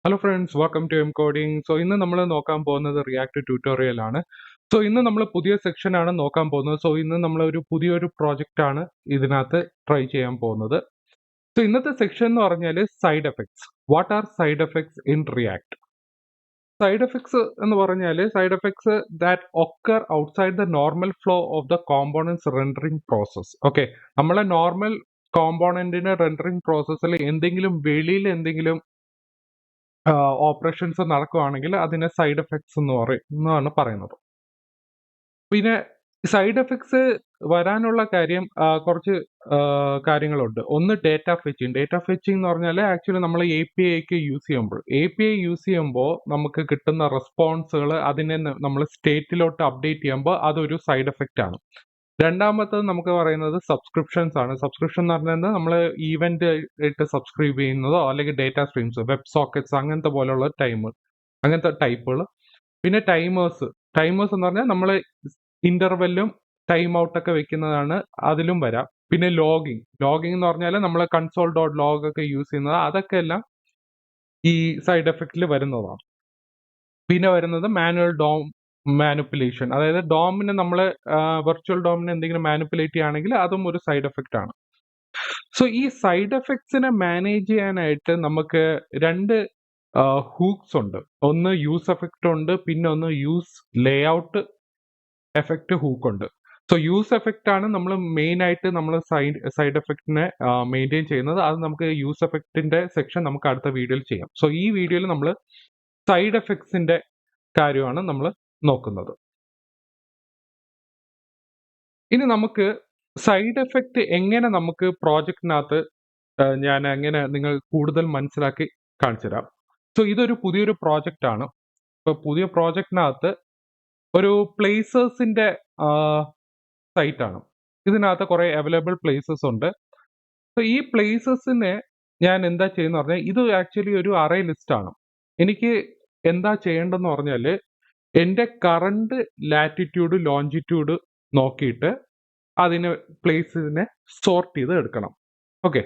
Hello friends, welcome to M coding. So ഇന്ന് നമ്മൾ നോക്കാൻ പോകുന്നത് റിയാക്ട് ട്യൂട്ടോറിയൽ ആണ്. സോ ഇന്ന് നമ്മൾ പുതിയ സെക്ഷൻ ആണ് നോക്കാൻ പോകുന്നത്. സോ ഇന്ന് നമ്മൾ ഒരു പുതിയൊരു പ്രോജക്റ്റ് ആണ് ഇതിനകത്ത് ട്രൈ ചെയ്യാൻ പോകുന്നത്. സോ ഇന്നത്തെ സെക്ഷൻ എന്ന് പറഞ്ഞാൽ side effects. What are side effects in react? Side effects എന്ന് പറഞ്ഞാൽ side effects that occur outside the normal flow of the components rendering process. Okay, നമ്മളെ നോർമൽ കോമ്പോണന്റിന്റെ റെൻഡറിങ് പ്രോസസ്സിൽ എന്തെങ്കിലും വെളിയിൽ എന്തെങ്കിലും ഓപ്പറേഷൻസ് നടക്കുകയാണെങ്കിൽ അതിനെ സൈഡ് എഫക്ട്സ് എന്നാണ് പറയുന്നത്. പിന്നെ സൈഡ് എഫക്ട്സ് വരാനുള്ള കാര്യം കുറച്ച് കാര്യങ്ങളുണ്ട്. ഒന്ന് ഡേറ്റ ഫെച്ചിങ്. ഡേറ്റ ഫെച്ചിങ് എന്ന് പറഞ്ഞാൽ ആക്ച്വലി നമ്മൾ API യൂസ് ചെയ്യുമ്പോൾ നമുക്ക് കിട്ടുന്ന റെസ്പോൺസുകൾ അതിനെ നമ്മൾ സ്റ്റേറ്റിലോട്ട് അപ്ഡേറ്റ് ചെയ്യുമ്പോൾ അതൊരു സൈഡ് എഫക്റ്റ് ആണ്. രണ്ടാമത്തത് നമുക്ക് പറയുന്നത് സബ്സ്ക്രിപ്ഷൻസ് ആണ്. സബ്സ്ക്രിപ്ഷൻ എന്ന് പറഞ്ഞാൽ നമ്മൾ ഈവന്റ് ആയിട്ട് സബ്സ്ക്രൈബ് ചെയ്യുന്നതോ അല്ലെങ്കിൽ ഡേറ്റ സ്ട്രീംസ്, വെബ് സോക്കറ്റ്സ് അങ്ങനത്തെ പോലുള്ള അങ്ങനത്തെ ടൈപ്പുകൾ. പിന്നെ ടൈമേഴ്സ് എന്ന് പറഞ്ഞാൽ നമ്മൾ ഇന്റർവെല്ലും ടൈം ഔട്ട് ഒക്കെ വെക്കുന്നതാണ്, അതിലും വരാം. പിന്നെ ലോഗിങ് എന്ന് പറഞ്ഞാൽ നമ്മൾ console.log ഒക്കെ യൂസ് ചെയ്യുന്നത്, അതൊക്കെ എല്ലാം ഈ സൈഡ് എഫക്റ്റിൽ വരുന്നതാണ്. പിന്നെ വരുന്നത് മാനുവൽ ഡോം മാനിപ്പുലേഷൻ, അതായത് ഡോമിനെ നമ്മൾ വെർച്വൽ ഡോമിനെ എന്തെങ്കിലും മാനിപ്പുലേറ്റ് ചെയ്യുകയാണെങ്കിൽ അതും ഒരു സൈഡ് എഫക്റ്റ് ആണ്. സോ ഈ സൈഡ് എഫക്ട്സിനെ മാനേജ് ചെയ്യാനായിട്ട് നമുക്ക് രണ്ട് ഹൂക്സ് ഉണ്ട്. ഒന്ന് യൂസ് എഫക്റ്റ് ഉണ്ട്, പിന്നെ ഒന്ന് യൂസ് ലേഔട്ട് എഫക്റ്റ് ഹൂക്ക് ഉണ്ട്. സോ യൂസ് എഫക്റ്റ് ആണ് നമ്മൾ മെയിൻ ആയിട്ട് നമ്മൾ സൈഡ് എഫക്റ്റിനെ മെയിൻറ്റെയിൻ ചെയ്യുന്നത്. അത് നമുക്ക് യൂസ് എഫക്റ്റിന്റെ സെക്ഷൻ നമുക്ക് അടുത്ത വീഡിയോയിൽ ചെയ്യാം. സോ ഈ വീഡിയോയിൽ നമ്മൾ സൈഡ് എഫക്ട്സിന്റെ കാര്യമാണ് നമ്മൾ നോക്കുന്നത്. ഇനി നമുക്ക് സൈഡ് എഫക്റ്റ് എങ്ങനെ നമുക്ക് പ്രോജക്റ്റിനകത്ത് ഞാൻ എങ്ങനെ നിങ്ങൾ കൂടുതൽ മനസ്സിലാക്കി കാണിച്ചു തരാം. സോ ഇതൊരു പുതിയൊരു പ്രോജക്റ്റ് ആണ്. ഇപ്പൊ പുതിയ പ്രോജക്റ്റിനകത്ത് ഒരു പ്ലേസസിന്റെ സൈറ്റ് ആണ്. ഇതിനകത്ത് കുറെ അവൈലബിൾ പ്ലേസസ് ഉണ്ട്. സോ ഈ പ്ലേസസിനെ ഞാൻ എന്താ ചെയ്യുന്ന പറഞ്ഞാൽ, ഇത് ആക്ച്വലി ഒരു അറേ ലിസ്റ്റ് ആണ്. എനിക്ക് എന്താ ചെയ്യേണ്ടതെന്ന് പറഞ്ഞാൽ, എൻ്റെ കറണ്ട് ലാറ്റിറ്റ്യൂഡ് ലോഞ്ചിറ്റ്യൂഡ് നോക്കിയിട്ട് അതിന് പ്ലേസിനെ സോർട്ട് ചെയ്ത് എടുക്കണം. ഓക്കെ,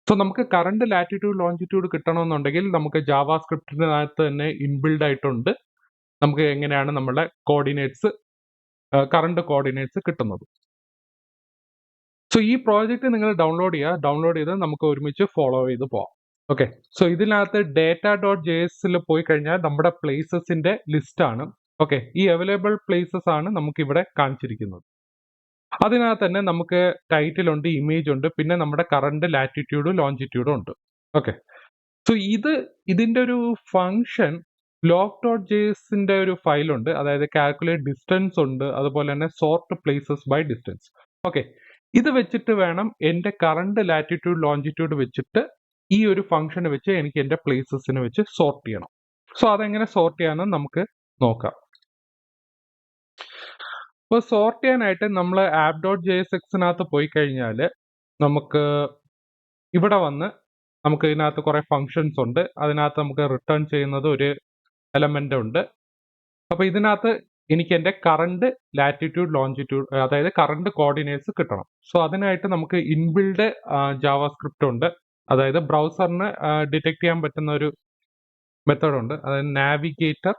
സോ നമുക്ക് കറണ്ട് ലാറ്റിറ്റ്യൂഡ് ലോഞ്ചിറ്റ്യൂഡ് കിട്ടണമെന്നുണ്ടെങ്കിൽ നമുക്ക് ജാവാ സ്ക്രിപ്റ്റിനകത്ത് തന്നെ ഇൻബിൽഡ് ആയിട്ടുണ്ട് നമുക്ക് എങ്ങനെയാണ് നമ്മുടെ കോർഡിനേറ്റ്സ്, കറണ്ട് കോർഡിനേറ്റ്സ് കിട്ടുന്നത്. സോ ഈ പ്രോജക്റ്റ് നിങ്ങൾ ഡൗൺലോഡ് ചെയ്ത് നമുക്ക് ഒരുമിച്ച് ഫോളോ ചെയ്ത് പോവാം. ഓക്കെ, സോ ഇതിനകത്ത് data.js പോയി കഴിഞ്ഞാൽ നമ്മുടെ പ്ലേസസിന്റെ ലിസ്റ്റ് ആണ്. ഓക്കെ, ഈ അവൈലബിൾ പ്ലേസസ് ആണ് നമുക്ക് ഇവിടെ കാണിച്ചിരിക്കുന്നത്. അതിനകത്ത് തന്നെ നമുക്ക് ടൈറ്റിൽ ഉണ്ട്, ഇമേജ് ഉണ്ട്, പിന്നെ നമ്മുടെ കറണ്ട് ലാറ്റിറ്റ്യൂഡും ലോഞ്ചിറ്റ്യൂഡും ഉണ്ട്. ഓക്കെ, സോ ഇതിന്റെ ഒരു ഫംഗ്ഷൻ log.jsന്റെ ഒരു ഫയൽ ഉണ്ട്, അതായത് കാൽക്കുലേറ്റ് ഡിസ്റ്റൻസ് ഉണ്ട്, അതുപോലെ തന്നെ sort places by distance. Okay, ഇത് വെച്ചിട്ട് വേണം എൻ്റെ കറണ്ട് ലാറ്റിറ്റ്യൂഡ് ലോഞ്ചിറ്റ്യൂഡ് വെച്ചിട്ട് ഈ ഒരു ഫംഗ്ഷനെ വെച്ച് എനിക്ക് എൻ്റെ പ്ലേസസിനെ വെച്ച് സോർട്ട് ചെയ്യണം. സോ അതെങ്ങനെ സോർട്ട് ചെയ്യാമെന്ന് നമുക്ക് നോക്കാം. ഇപ്പോൾ സോർട്ട് ചെയ്യാനായിട്ട് നമ്മൾ app.jsxനകത്ത് പോയി കഴിഞ്ഞാൽ നമുക്ക് ഇവിടെ വന്ന് നമുക്ക് ഇതിനകത്ത് കുറെ ഫങ്ഷൻസ് ഉണ്ട്. അതിനകത്ത് നമുക്ക് റിട്ടേൺ ചെയ്യുന്നത് ഒരു എലമെന്റ് ഉണ്ട്. അപ്പൊ ഇതിനകത്ത് എനിക്ക് എൻ്റെ കറണ്ട് ലാറ്റിറ്റ്യൂഡ് ലോഞ്ചിറ്റ്യൂഡ്, അതായത് കറണ്ട് കോർഡിനേറ്റ്സ് കിട്ടണം. സോ അതിനായിട്ട് നമുക്ക് ഇൻബിൽഡ് ജാവാസ്ക്രിപ്റ്റ് ഉണ്ട്, അതായത് ബ്രൗസറിന് ഡിറ്റക്ട് ചെയ്യാൻ പറ്റുന്ന ഒരു മെത്തേഡ് ഉണ്ട്, അതായത് navigator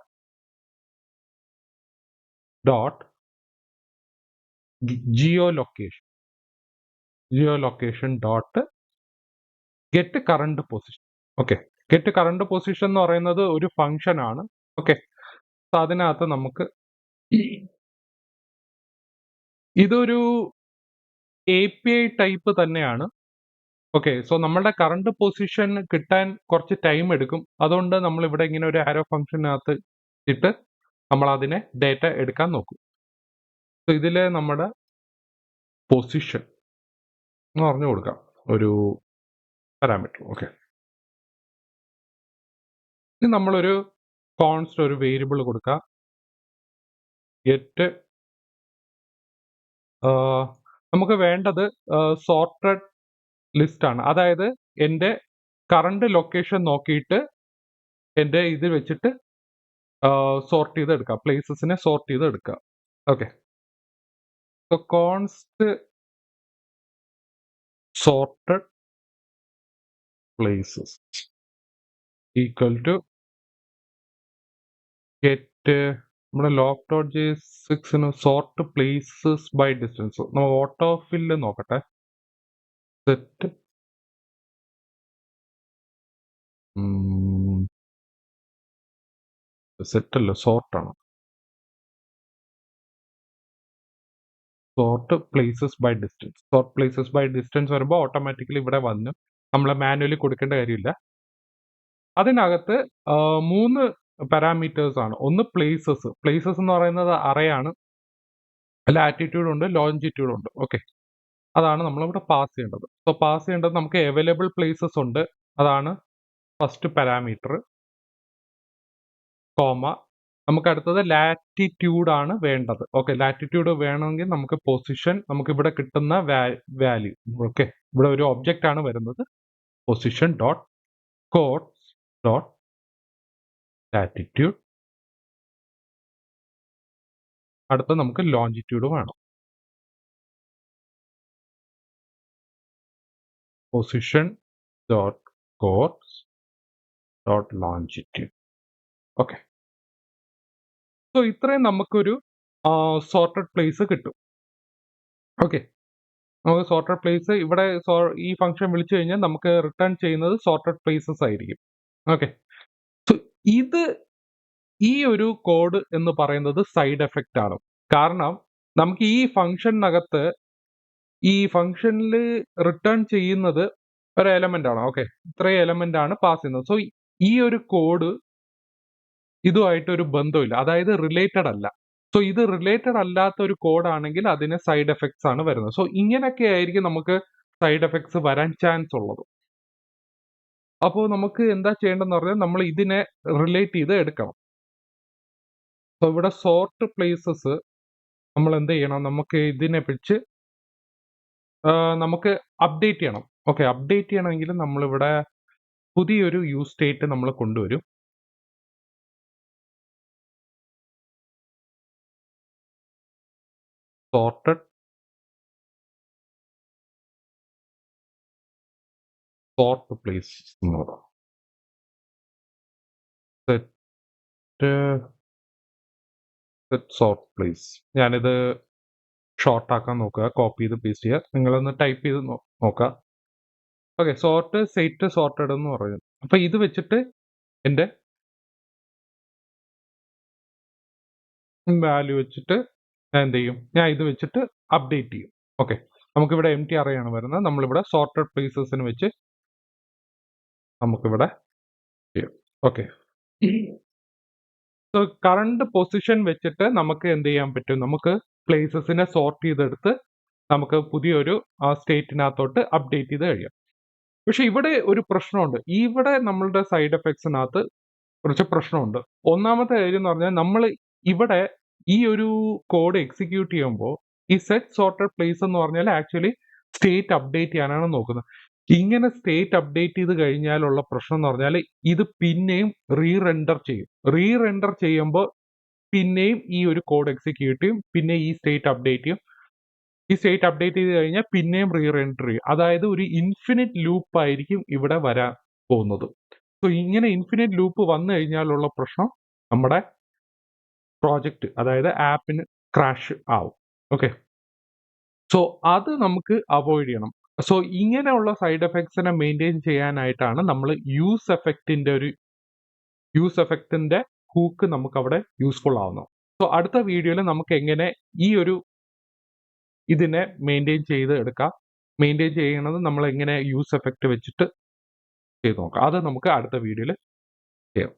dot geolocation dot get current position. Okay, get current position എന്ന് പറയുന്നത് ഒരു ഫംഗ്ഷൻ ആണ്. ഓക്കെ, സോ അതിനകത്ത് നമുക്ക് ഇതൊരു API ടൈപ്പ് തന്നെയാണ്. ഓക്കെ, സോ നമ്മളുടെ കറണ്ട് പൊസിഷൻ കിട്ടാൻ കുറച്ച് ടൈം എടുക്കും. അതുകൊണ്ട് നമ്മൾ ഇവിടെ ഇങ്ങനെ ഒരു ആരോ ഫംഗ്ഷനകത്ത് ഇട്ട് നമ്മൾ അതിനെ ഡേറ്റ എടുക്കാൻ നോക്കും. സോ ഇതില് നമ്മുടെ പൊസിഷൻ എന്ന് പറഞ്ഞു കൊടുക്കാം ഒരു പാരാമീറ്റർ. ഓക്കെ, ഇനി നമ്മളൊരു കോൺസ്റ്റ് ഒരു വേരിയബിൾ കൊടുക്കാം, ഗെറ്റ്. നമുക്ക് വേണ്ടത് സോർട്ടഡ് ലിസ്റ്റ് ആണ്, അതായത് എൻ്റെ കറണ്ട് ലൊക്കേഷൻ നോക്കിയിട്ട് എൻ്റെ ഇത് വെച്ചിട്ട് സോർട്ട് ചെയ്ത് എടുക്കാം, പ്ലേസസിനെ സോർട്ട് ചെയ്ത് എടുക്കാം. Okay, so const sorted places equal to get നമ്മുടെ ലോക്ക് ഡോട്ട് ജെ സിക്സിന് സോർട്ട് പ്ലേസസ് ബൈ ഡിസ്റ്റൻസ്. നമുക്ക് ഓട്ടോ ഫില്ല് നോക്കട്ടെ. സെറ്റ് സെറ്റ് അല്ല, സോർട്ടാണ്. Sort places by distance. Sort places by distance വരുമ്പോൾ ഓട്ടോമാറ്റിക്കലി ഇവിടെ വന്ന് നമ്മൾ മാനുവലി കൊടുക്കേണ്ട കാര്യമില്ല. അതിനകത്ത് 3 പാരാമീറ്റേഴ്സ് ആണ്. ഒന്ന് പ്ലേസസ്. പ്ലേസസ് എന്ന് പറയുന്നത് അറയാണ്. ലാറ്റിറ്റ്യൂഡ് ഉണ്ട്, ലോഞ്ചിറ്റ്യൂഡ് ഉണ്ട്. ഓക്കെ, അതാണ് നമ്മളിവിടെ പാസ് ചെയ്യേണ്ടത്. സോ പാസ് ചെയ്യേണ്ടത് നമുക്ക് അവൈലബിൾ പ്ലേസസ് ഉണ്ട്, അതാണ് ഫസ്റ്റ് പാരാമീറ്റർ. കോമ, നമുക്ക് അടുത്തത് ലാറ്റിറ്റ്യൂഡ് ആണ് വേണ്ടത്. ഓക്കെ, ലാറ്റിറ്റ്യൂഡ് വേണമെങ്കിൽ നമുക്ക് പൊസിഷൻ, നമുക്ക് ഇവിടെ കിട്ടുന്ന വാല്യൂ. ഓക്കെ, ഇവിടെ ഒരു ഒബ്ജക്റ്റ് ആണ് വരുന്നത്. Position dot coords dot latitude. അടുത്ത നമുക്ക് ലോഞ്ചിറ്റ്യൂഡ് വേണം. Position dot coords dot longitude. Okay, so ഇത്രയും നമുക്കൊരു സോർട്ടഡ് പ്ലേസ് കിട്ടും. ഓക്കെ, നമുക്ക് സോർട്ടഡ് പ്ലേസ് ഇവിടെ ഈ ഫംഗ്ഷൻ വിളിച്ചു കഴിഞ്ഞാൽ നമുക്ക് റിട്ടേൺ ചെയ്യുന്നത് സോർട്ടഡ് പ്ലേസസ് ആയിരിക്കും. ഓക്കെ, സോ ഇത് ഈ ഒരു കോഡ് എന്ന് പറയുന്നത് സൈഡ് എഫക്റ്റ് ആണ്. കാരണം നമുക്ക് ഈ ഫംഗ്ഷനകത്ത് ഈ ഫംഗ്ഷനിൽ റിട്ടേൺ ചെയ്യുന്നത് ഒരു എലമെന്റ് ആണ്. ഓക്കെ, ഇത്രയും എലമെന്റ് ആണ് പാസ് ചെയ്യുന്നത്. സോ ഈ ഒരു കോഡ് ഇതുമായിട്ട് ഒരു ബന്ധമില്ല, അതായത് റിലേറ്റഡ് അല്ല. സോ ഇത് റിലേറ്റഡ് അല്ലാത്ത ഒരു കോഡ് ആണെങ്കിൽ അതിന് സൈഡ് എഫക്ട്സ് ആണ് വരുന്നത്. സോ ഇങ്ങനെയൊക്കെ ആയിരിക്കും നമുക്ക് സൈഡ് എഫക്ട്സ് വരാൻ ചാൻസ് ഉള്ളത്. അപ്പോൾ നമുക്ക് എന്താ ചെയ്യേണ്ടതെന്ന് പറഞ്ഞാൽ നമ്മൾ ഇതിനെ റിലേറ്റ് ചെയ്ത് എടുക്കണം. സോ ഇവിടെ സോർട്ട് പ്ലേസസ് നമ്മൾ എന്ത് ചെയ്യണം, നമുക്ക് ഇതിനെ വെച്ച് നമുക്ക് അപ്ഡേറ്റ് ചെയ്യണം. ഓക്കെ, അപ്ഡേറ്റ് ചെയ്യണമെങ്കിൽ നമ്മളിവിടെ പുതിയൊരു യൂസ് സ്റ്റേറ്റ് നമ്മൾ കൊണ്ടുവരും. സോർട്ടഡ് സോർട്ട് പ്ലേസ് എന്ന് പറയാം. Set sort place. ഞാനിത് ഷോർട്ട് ആക്കാൻ നോക്കുക, കോപ്പി ചെയ്ത് പേസ്റ്റ് ചെയ്യുക. നിങ്ങളൊന്ന് ടൈപ്പ് ചെയ്ത് നോക്കുക. ഓക്കെ, സോർട്ട് സെറ്റ് സോർട്ടഡ് എന്ന് പറയുന്നത്. അപ്പൊ ഇത് വെച്ചിട്ട് എൻ്റെ വാല്യൂ വെച്ചിട്ട് ഞാൻ എന്ത് ചെയ്യും, ഞാൻ ഇത് വെച്ചിട്ട് അപ്ഡേറ്റ് ചെയ്യും. ഓക്കെ, നമുക്കിവിടെ എം ടി അറയാണ് വരുന്നത്. നമ്മളിവിടെ സോർട്ടഡ് പ്ലേസസിന് വെച്ച് നമുക്കിവിടെ ചെയ്യും. ഓക്കെ, സോ കറണ്ട് പൊസിഷൻ വെച്ചിട്ട് നമുക്ക് എന്ത് ചെയ്യാൻ പറ്റും, നമുക്ക് പ്ലേസസിനെ സോർട്ട് ചെയ്തെടുത്ത് നമുക്ക് പുതിയൊരു സ്റ്റേറ്റിനകത്തോട്ട് അപ്ഡേറ്റ് ചെയ്ത് കഴിയാം. പക്ഷെ ഇവിടെ ഒരു പ്രശ്നമുണ്ട്. ഇവിടെ നമ്മളുടെ സൈഡ് എഫക്ട്സിനകത്ത് കുറച്ച് പ്രശ്നമുണ്ട്. ഒന്നാമത്തെ കാര്യം എന്ന് പറഞ്ഞാൽ നമ്മൾ ഇവിടെ ഈ ഒരു കോഡ് എക്സിക്യൂട്ട് ചെയ്യുമ്പോൾ ഈ സെറ്റ് സോർട്ടഡ് പ്ലേസ് എന്ന് പറഞ്ഞാൽ ആക്ച്വലി സ്റ്റേറ്റ് അപ്ഡേറ്റ് ചെയ്യാനാണ് നോക്കുന്നത്. ഇങ്ങനെ സ്റ്റേറ്റ് അപ്ഡേറ്റ് ചെയ്ത് കഴിഞ്ഞാലുള്ള പ്രശ്നം എന്ന് പറഞ്ഞാൽ ഇത് പിന്നെയും റീറെൻഡർ ചെയ്യും. റീറെൻഡർ ചെയ്യുമ്പോൾ പിന്നെയും ഈ ഒരു കോഡ് എക്സിക്യൂട്ട് ചെയ്യും, പിന്നെ ഈ സ്റ്റേറ്റ് അപ്ഡേറ്റ് ചെയ്യും. ഈ സ്റ്റേറ്റ് അപ്ഡേറ്റ് ചെയ്ത് കഴിഞ്ഞാൽ പിന്നെയും റീറെൻഡർ ചെയ്യും. അതായത് ഒരു ഇൻഫിനിറ്റ് ലൂപ്പ് ആയിരിക്കും ഇവിടെ വരാൻ പോകുന്നത്. സോ ഇങ്ങനെ ഇൻഫിനിറ്റ് ലൂപ്പ് വന്നു കഴിഞ്ഞാലുള്ള പ്രശ്നം നമ്മുടെ പ്രോജക്റ്റ്, അതായത് ആപ്പിന് ക്രാഷ് ആവും. ഓക്കെ, സോ അത് നമുക്ക് അവോയ്ഡ് ചെയ്യണം. സോ ഇങ്ങനെയുള്ള സൈഡ് എഫക്ട്സിനെ മെയിൻറ്റെയിൻ ചെയ്യാനായിട്ടാണ് നമ്മൾ യൂസ് എഫക്റ്റിന്റെ ഹൂക്ക് നമുക്ക് അവിടെ യൂസ്ഫുൾ ആവുന്നത്. സോ അടുത്ത വീഡിയോയിൽ നമുക്ക് എങ്ങനെ ഈ ഒരു ഇതിനെ മെയിൻറ്റെയിൻ ചെയ്ത് എടുക്കാം, മെയിൻറ്റെയിൻ ചെയ്യണത് നമ്മൾ എങ്ങനെ യൂസ് എഫക്റ്റ് വെച്ചിട്ട് ചെയ്ത് നോക്കാം. അത് നമുക്ക് അടുത്ത വീഡിയോയിൽ ചെയ്യാം.